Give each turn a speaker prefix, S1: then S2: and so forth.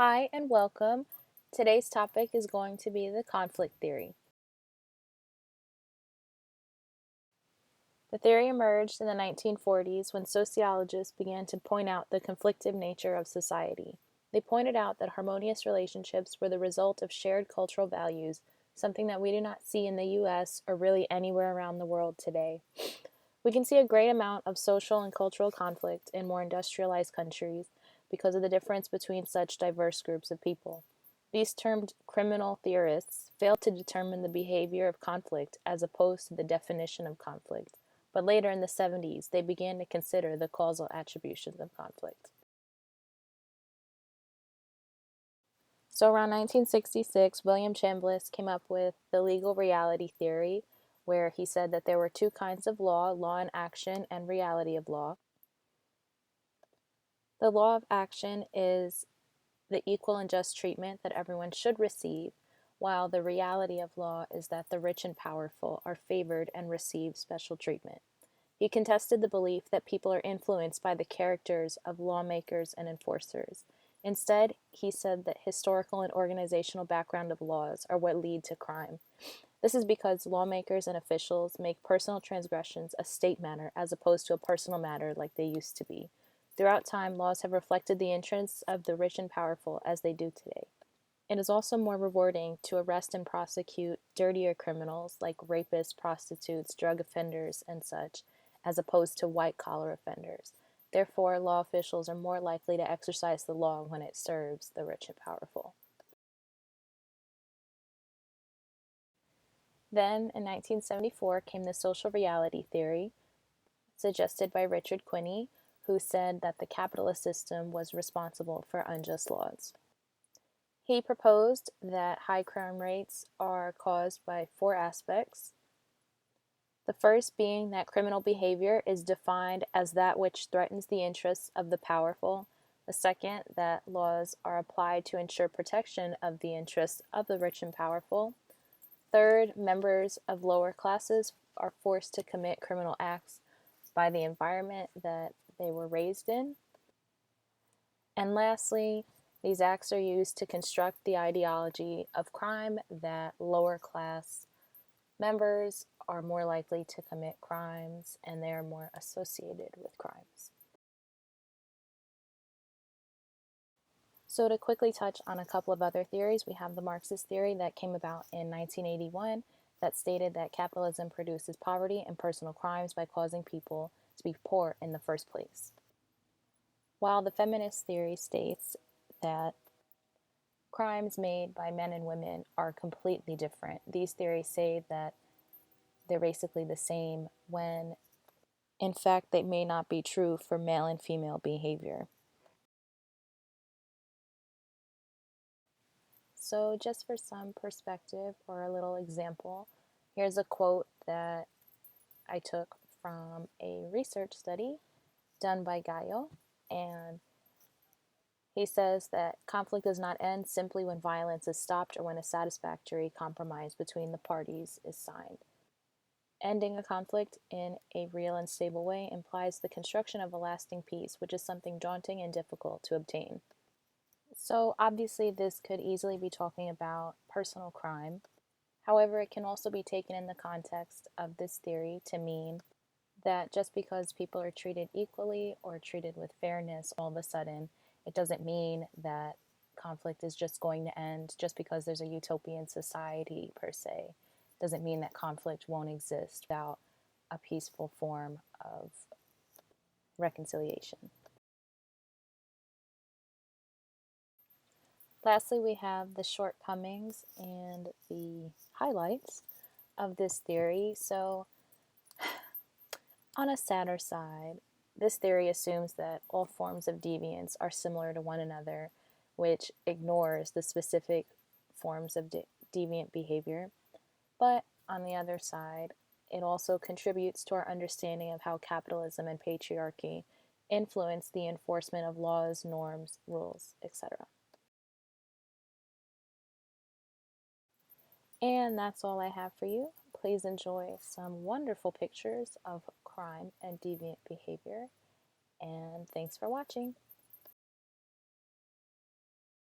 S1: Hi and welcome. Today's topic is going to be the conflict theory. The theory emerged in the 1940s when sociologists began to point out the conflictive nature of society. They pointed out that harmonious relationships were the result of shared cultural values, something that we do not see in the US or really anywhere around the world today. We can see a great amount of social and cultural conflict in more industrialized countries because of the difference between such diverse groups of people. These termed criminal theorists failed to determine the behavior of conflict as opposed to the definition of conflict, but later in the 70s they began to consider the causal attributions of conflict. So around 1966, William Chambliss came up with the legal reality theory, where he said that there were two kinds of law in action and reality of law. The law of action is the equal and just treatment that everyone should receive, while the reality of law is that the rich and powerful are favored and receive special treatment. He contested the belief that people are influenced by the characters of lawmakers and enforcers. Instead, he said that historical and organizational background of laws are what lead to crime. This is because lawmakers and officials make personal transgressions a state matter as opposed to a personal matter like they used to be. Throughout time, laws have reflected the interests of the rich and powerful as they do today. It is also more rewarding to arrest and prosecute dirtier criminals like rapists, prostitutes, drug offenders, and such, as opposed to white collar offenders. Therefore, law officials are more likely to exercise the law when it serves the rich and powerful. Then, in 1974, came the social reality theory, suggested by Richard Quinney, who said that the capitalist system was responsible for unjust laws. He proposed that high crime rates are caused by four aspects. The first being that criminal behavior is defined as that which threatens the interests of the powerful. The second, that laws are applied to ensure protection of the interests of the rich and powerful. Third, members of lower classes are forced to commit criminal acts by the environment that they were raised in. And lastly, these acts are used to construct the ideology of crime that lower class members are more likely to commit crimes and they are more associated with crimes. So, to quickly touch on a couple of other theories, we have the Marxist theory that came about in 1981 that stated that capitalism produces poverty and personal crimes by causing people to be poor in the first place. While the feminist theory states that crimes made by men and women are completely different, these theories say that they're basically the same when in fact they may not be true for male and female behavior. So, just for some perspective or a little example, here's a quote that I took from a research study done by Gallo, and he says that conflict does not end simply when violence is stopped or when a satisfactory compromise between the parties is signed. Ending a conflict in a real and stable way implies the construction of a lasting peace, which is something daunting and difficult to obtain. So, obviously, this could easily be talking about personal crime. However, it can also be taken in the context of this theory to mean that just because people are treated equally or treated with fairness all of a sudden, it doesn't mean that conflict is just going to end just because there's a utopian society per se. Doesn't mean that conflict won't exist without a peaceful form of reconciliation. Lastly, we have the shortcomings and the highlights of this theory. So, on a sadder side, this theory assumes that all forms of deviance are similar to one another, which ignores the specific forms of deviant behavior. But on the other side, it also contributes to our understanding of how capitalism and patriarchy influence the enforcement of laws, norms, rules, etc. And that's all I have for you. Please enjoy some wonderful pictures of crime and deviant behavior. And thanks for watching.